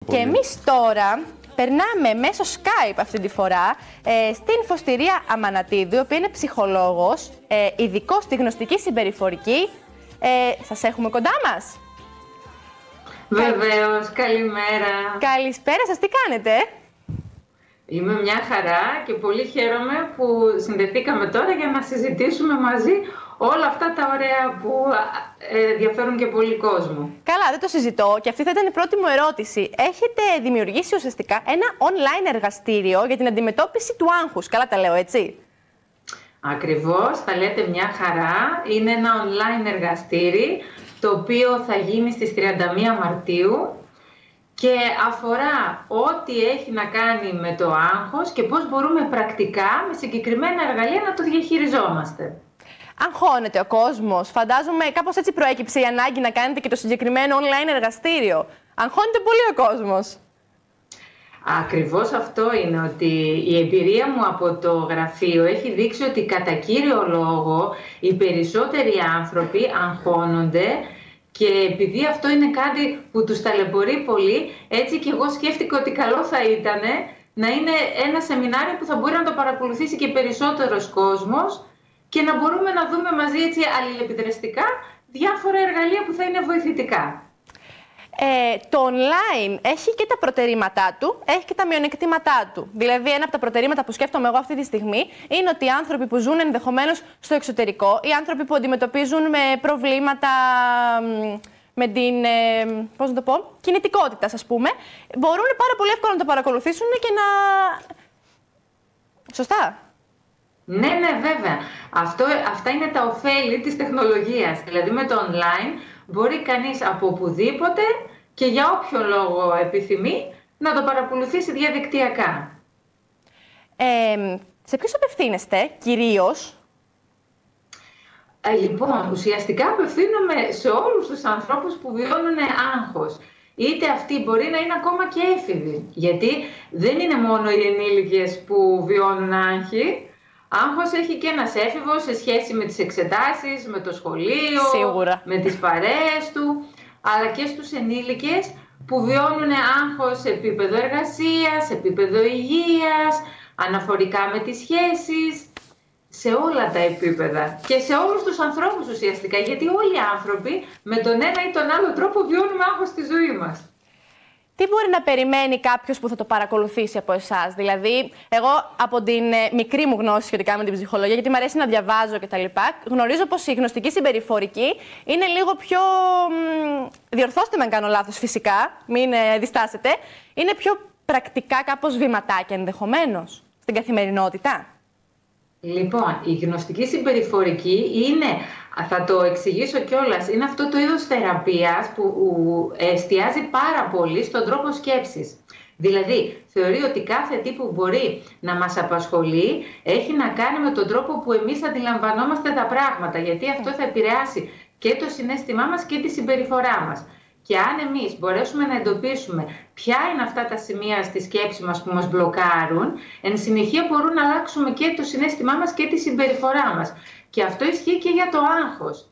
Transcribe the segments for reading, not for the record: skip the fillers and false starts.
πολύ. Και εμείς τώρα περνάμε μέσω Skype αυτή τη φορά στην Φωστηρία Αμανατίδου, η οποία είναι ψυχολόγος, ειδικός στη γνωστική συμπεριφορική. Σας έχουμε κοντά μας? Βεβαίως, καλημέρα. Καλησπέρα σας, τι κάνετε? Είμαι μια χαρά και πολύ χαίρομαι που συνδεθήκαμε τώρα για να συζητήσουμε μαζί όλα αυτά τα ωραία που ενδιαφέρουν και πολύ κόσμο. Καλά, δεν το συζητώ και αυτή θα ήταν η πρώτη μου ερώτηση. Έχετε δημιουργήσει ουσιαστικά ένα online εργαστήριο για την αντιμετώπιση του άγχους. Καλά τα λέω, έτσι? Ακριβώς, θα λέτε μια χαρά. Είναι ένα online εργαστήρι το οποίο θα γίνει στις 31 Μαρτίου και αφορά ό,τι έχει να κάνει με το άγχος και πώς μπορούμε πρακτικά με συγκεκριμένα εργαλεία να το διαχειριζόμαστε. Αγχώνεται ο κόσμος. Φαντάζομαι κάπως έτσι προέκυψε η ανάγκη να κάνετε και το συγκεκριμένο online εργαστήριο. Αγχώνεται πολύ ο κόσμος. Ακριβώς αυτό είναι, ότι η εμπειρία μου από το γραφείο έχει δείξει ότι κατά κύριο λόγο οι περισσότεροι άνθρωποι αγχώνονται και επειδή αυτό είναι κάτι που τους ταλαιπωρεί πολύ, έτσι και εγώ σκέφτηκα ότι καλό θα ήταν να είναι ένα σεμινάριο που θα μπορεί να το παρακολουθήσει και περισσότερος κόσμος και να μπορούμε να δούμε μαζί έτσι αλληλεπιδραστικά διάφορα εργαλεία που θα είναι βοηθητικά. Το online έχει και τα προτερήματά του, έχει και τα μειονεκτήματά του. Δηλαδή, ένα από τα προτερήματα που σκέφτομαι εγώ αυτή τη στιγμή είναι ότι οι άνθρωποι που ζουν ενδεχομένως στο εξωτερικό, οι άνθρωποι που αντιμετωπίζουν με προβλήματα με την πώς να το πω, κινητικότητα, ας πούμε, μπορούν πάρα πολύ εύκολα να το παρακολουθήσουν και να... Σωστά? Ναι, βέβαια. Αυτά είναι τα ωφέλη της τεχνολογίας. Δηλαδή, με το online μπορεί κανείς από οπουδήποτε και για όποιο λόγο επιθυμεί να το παρακολουθήσει διαδικτυακά. Σε ποιους απευθύνεστε κυρίως? Λοιπόν, ουσιαστικά απευθύνομαι σε όλους τους ανθρώπους που βιώνουν άγχος. Είτε αυτοί μπορεί να είναι ακόμα και έφηβοι, γιατί δεν είναι μόνο οι ενήλικες που βιώνουν άγχη. Άγχος έχει και ένας έφηβος σε σχέση με τις εξετάσεις, με το σχολείο, σίγουρα, με τις παρέες του, αλλά και στους ενήλικες που βιώνουν άγχος σε επίπεδο εργασίας, σε επίπεδο υγείας, αναφορικά με τις σχέσεις, σε όλα τα επίπεδα και σε όλους τους ανθρώπους ουσιαστικά, γιατί όλοι οι άνθρωποι με τον ένα ή τον άλλο τρόπο βιώνουμε άγχος στη ζωή μας. Τι μπορεί να περιμένει κάποιος που θα το παρακολουθήσει από εσάς? Δηλαδή, εγώ από την μικρή μου γνώση σχετικά με την ψυχολογία, γιατί μου αρέσει να διαβάζω κτλ., γνωρίζω πως η γνωστική συμπεριφορική είναι λίγο πιο. Διορθώστε με αν κάνω λάθος, φυσικά, μην διστάσετε. Είναι πιο πρακτικά, κάπως βηματάκια ενδεχομένως στην καθημερινότητα. Λοιπόν, η γνωστική συμπεριφορική είναι, θα το εξηγήσω κιόλας, είναι αυτό το είδος θεραπείας που εστιάζει πάρα πολύ στον τρόπο σκέψης. Δηλαδή, θεωρεί ότι κάθε τι που μπορεί να μας απασχολεί έχει να κάνει με τον τρόπο που εμείς αντιλαμβανόμαστε τα πράγματα, γιατί αυτό θα επηρεάσει και το συναίσθημά μας και τη συμπεριφορά μας. Και αν εμείς μπορέσουμε να εντοπίσουμε ποια είναι αυτά τα σημεία στη σκέψη μας που μας μπλοκάρουν, εν συνεχεία μπορούν να αλλάξουμε και το συναίσθημά μας και τη συμπεριφορά μας. Και αυτό ισχύει και για το άγχος.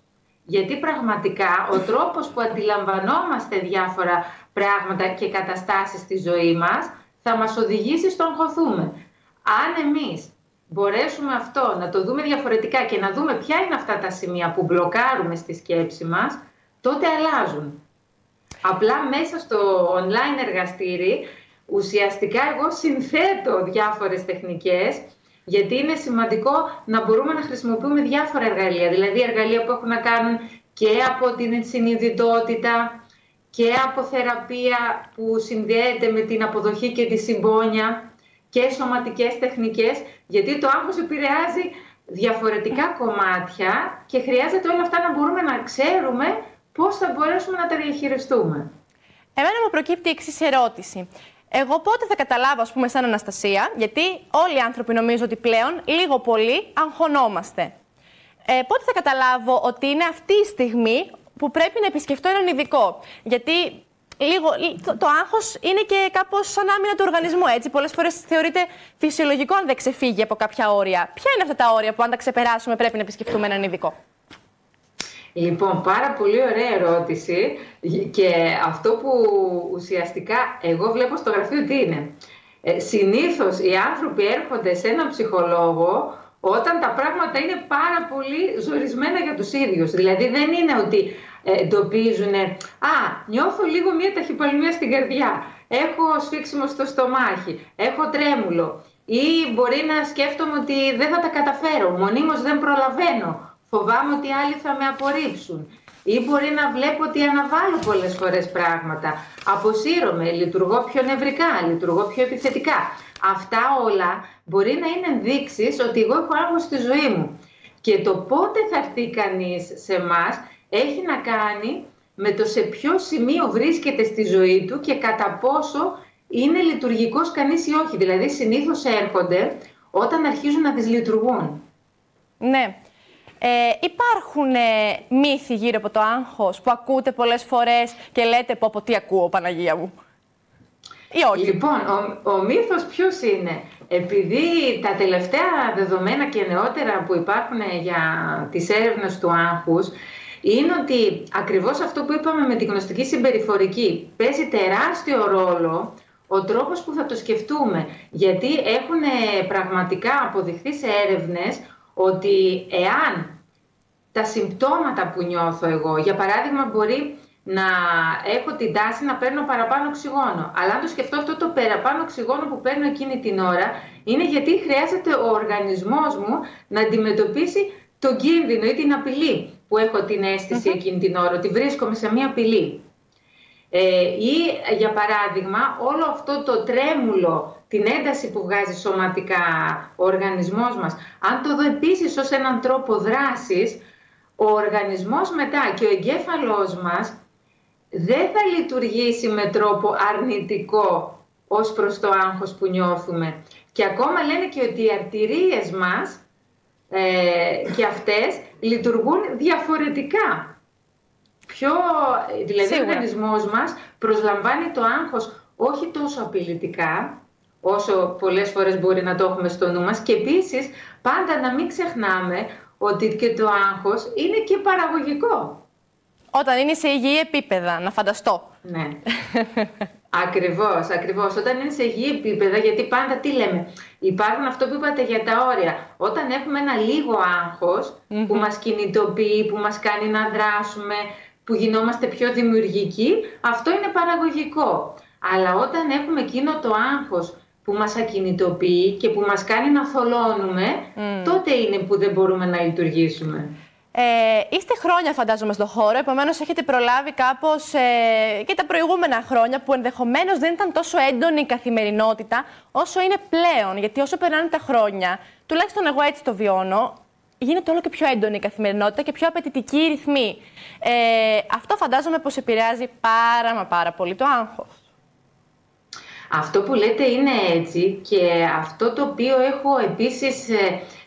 Γιατί πραγματικά ο τρόπος που αντιλαμβανόμαστε διάφορα πράγματα και καταστάσεις στη ζωή μας θα μας οδηγήσει στο αγχωθούμε. Αν εμείς μπορέσουμε αυτό να το δούμε διαφορετικά και να δούμε ποια είναι αυτά τα σημεία που μπλοκάρουμε στη σκέψη μας, τότε αλλάζουν. Απλά μέσα στο online εργαστήρι ουσιαστικά εγώ συνθέτω διάφορες τεχνικές, γιατί είναι σημαντικό να μπορούμε να χρησιμοποιούμε διάφορα εργαλεία. Δηλαδή εργαλεία που έχουν να κάνουν και από την συνειδητότητα και από θεραπεία που συνδέεται με την αποδοχή και τη συμπόνια και σωματικές τεχνικές, γιατί το άγχος επηρεάζει διαφορετικά κομμάτια και χρειάζεται όλα αυτά να μπορούμε να ξέρουμε πώς θα μπορέσουμε να τα διαχειριστούμε. Εμένα μου προκύπτει η εξής ερώτηση. Εγώ πότε θα καταλάβω, ας πούμε, σαν Αναστασία, γιατί όλοι οι άνθρωποι νομίζω ότι πλέον λίγο πολύ αγχωνόμαστε. Πότε θα καταλάβω ότι είναι αυτή η στιγμή που πρέπει να επισκεφτώ έναν ειδικό? Γιατί το άγχος είναι και κάπως σαν άμυνα του οργανισμού, έτσι. Πολλές φορές θεωρείται φυσιολογικό αν δεν ξεφύγει από κάποια όρια. Ποια είναι αυτά τα όρια που αν τα ξεπεράσουμε πρέπει να επισκεφτούμε έναν ειδικό? Λοιπόν, πάρα πολύ ωραία ερώτηση και αυτό που ουσιαστικά εγώ βλέπω στο γραφείο τι είναι. Συνήθως οι άνθρωποι έρχονται σε έναν ψυχολόγο όταν τα πράγματα είναι πάρα πολύ ζορισμένα για τους ίδιους. Δηλαδή δεν είναι ότι εντοπίζουν νιώθω λίγο μια ταχυπαλμία στην καρδιά, έχω σφίξιμο στο στομάχι, έχω τρέμουλο ή μπορεί να σκέφτομαι ότι δεν θα τα καταφέρω, μονίμως δεν προλαβαίνω, φοβάμαι ότι άλλοι θα με απορρίψουν. Ή μπορεί να βλέπω ότι αναβάλω πολλές φορές πράγματα, αποσύρωμαι, λειτουργώ πιο νευρικά, λειτουργώ πιο επιθετικά. Αυτά όλα μπορεί να είναι ενδείξεις ότι εγώ έχω άγχος στη ζωή μου. Και το πότε θα έρθει κανείς σε εμάς έχει να κάνει με το σε ποιο σημείο βρίσκεται στη ζωή του και κατά πόσο είναι λειτουργικός κανείς ή όχι. Δηλαδή συνήθως έρχονται όταν αρχίζουν να δυσλειτουργούν. Ναι. Υπάρχουν μύθοι γύρω από το άγχος που ακούτε πολλές φορές και λέτε πω τι ακούω, Παναγία μου, ή όχι? Λοιπόν, ο μύθος ποιος είναι? Επειδή τα τελευταία δεδομένα και νεότερα που υπάρχουν για τις έρευνες του άγχους είναι ότι ακριβώς αυτό που είπαμε με τη γνωστική συμπεριφορική παίζει τεράστιο ρόλο ο τρόπος που θα το σκεφτούμε. Γιατί έχουν πραγματικά αποδειχθεί σε έρευνες ότι εάν τα συμπτώματα που νιώθω εγώ, για παράδειγμα μπορεί να έχω την τάση να παίρνω παραπάνω οξυγόνο, αλλά αν το σκεφτώ αυτό το παραπάνω οξυγόνο που παίρνω εκείνη την ώρα είναι γιατί χρειάζεται ο οργανισμός μου να αντιμετωπίσει τον κίνδυνο ή την απειλή που έχω την αίσθηση εκείνη την ώρα, ότι βρίσκομαι σε μια απειλή. Ή για παράδειγμα όλο αυτό το τρέμουλο, την ένταση που βγάζει σωματικά ο οργανισμός μας, αν το δω επίσης ως έναν τρόπο δράσης, ο οργανισμός μετά και ο εγκέφαλός μας δεν θα λειτουργήσει με τρόπο αρνητικό ως προς το άγχος που νιώθουμε. Και ακόμα λένε και ότι οι αρτηρίες μας και αυτές λειτουργούν διαφορετικά. Δηλαδή ο οργανισμός μας προσλαμβάνει το άγχος όχι τόσο απειλητικά, όσο πολλές φορές μπορεί να το έχουμε στο νου μας. Και επίσης πάντα να μην ξεχνάμε ότι και το άγχος είναι και παραγωγικό. Όταν είναι σε υγιή επίπεδα, να φανταστώ. Ναι. Ακριβώς. Όταν είναι σε υγιή επίπεδα, γιατί πάντα τι λέμε, υπάρχουν αυτό που είπατε για τα όρια. Όταν έχουμε ένα λίγο άγχος που μας κινητοποιεί, που μας κάνει να δράσουμε, που γινόμαστε πιο δημιουργικοί, αυτό είναι παραγωγικό. Αλλά όταν έχουμε εκείνο το άγχος που μας ακινητοποιεί και που μας κάνει να θολώνουμε, τότε είναι που δεν μπορούμε να λειτουργήσουμε. Είστε χρόνια φαντάζομαι στον χώρο, επομένως έχετε προλάβει κάπως και τα προηγούμενα χρόνια που ενδεχομένως δεν ήταν τόσο έντονη η καθημερινότητα όσο είναι πλέον. Γιατί όσο περνάνε τα χρόνια, τουλάχιστον εγώ έτσι το βιώνω, γίνεται όλο και πιο έντονη η καθημερινότητα και πιο απαιτητική η ρυθμή. Αυτό φαντάζομαι πως επηρεάζει πάρα πολύ το άγχος. Αυτό που λέτε είναι έτσι και αυτό το οποίο έχω επίσης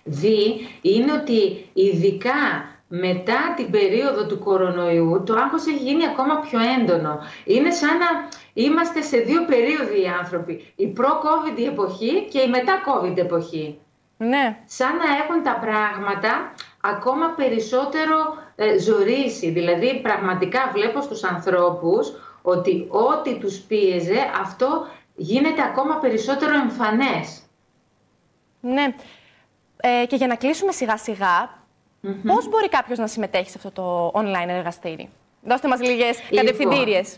δει είναι ότι ειδικά μετά την περίοδο του κορονοϊού το άγχος έχει γίνει ακόμα πιο έντονο. Είναι σαν να είμαστε σε δύο περίοδοι οι άνθρωποι. Η προ-COVID εποχή και η μετά-COVID εποχή. Ναι. Σαν να έχουν τα πράγματα ακόμα περισσότερο ζορίσει. Δηλαδή πραγματικά βλέπω στους ανθρώπους ότι ό,τι τους πίεζε αυτό γίνεται ακόμα περισσότερο εμφανές. Ναι. Και για να κλείσουμε σιγά-σιγά, πώς μπορεί κάποιος να συμμετέχει σε αυτό το online εργαστήρι? Δώστε μας λίγες κατευθυντήριες.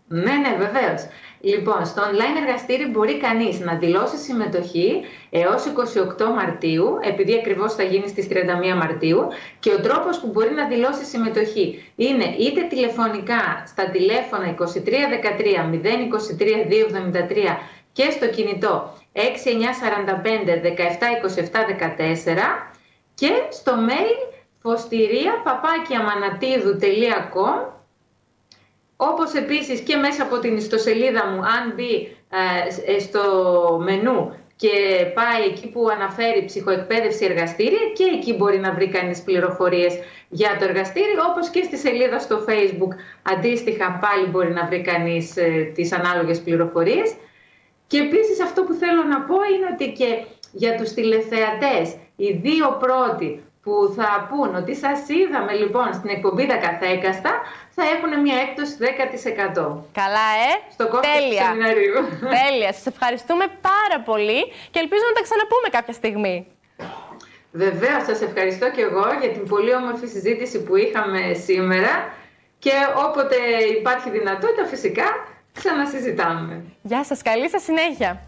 Ναι, βεβαίως. Λοιπόν, στο online εργαστήρι μπορεί κανείς να δηλώσει συμμετοχή έως 28 Μαρτίου, επειδή ακριβώς θα γίνει στις 31 Μαρτίου, και ο τρόπος που μπορεί να δηλώσει συμμετοχή είναι είτε τηλεφωνικά στα τηλέφωνα 2313 023 273 και στο κινητό 6945 17 27 14 και στο mail fostiria@amanatidou.com, όπως επίσης και μέσα από την ιστοσελίδα μου, αν μπει στο μενού και πάει εκεί που αναφέρει ψυχοεκπαίδευση εργαστήρια, και εκεί μπορεί να βρει κανείς πληροφορίες για το εργαστήριο, όπως και στη σελίδα στο Facebook αντίστοιχα πάλι μπορεί να βρει κανείς τις ανάλογες πληροφορίες. Και επίσης αυτό που θέλω να πω είναι ότι και για τους τηλεθεατές, οι δύο πρώτοι που θα πούν ότι σας είδαμε λοιπόν στην εκπομπή Τα Καθέκαστα, θα έχουν μια έκπτωση 10%. Καλά, στο κόστος του σεμιναρίου. Τέλεια. Σας ευχαριστούμε πάρα πολύ και ελπίζω να τα ξαναπούμε κάποια στιγμή. Βεβαίως, σας ευχαριστώ και εγώ για την πολύ όμορφη συζήτηση που είχαμε σήμερα και όποτε υπάρχει δυνατότητα φυσικά ξανασυζητάμε. Γεια σας, καλή σας συνέχεια.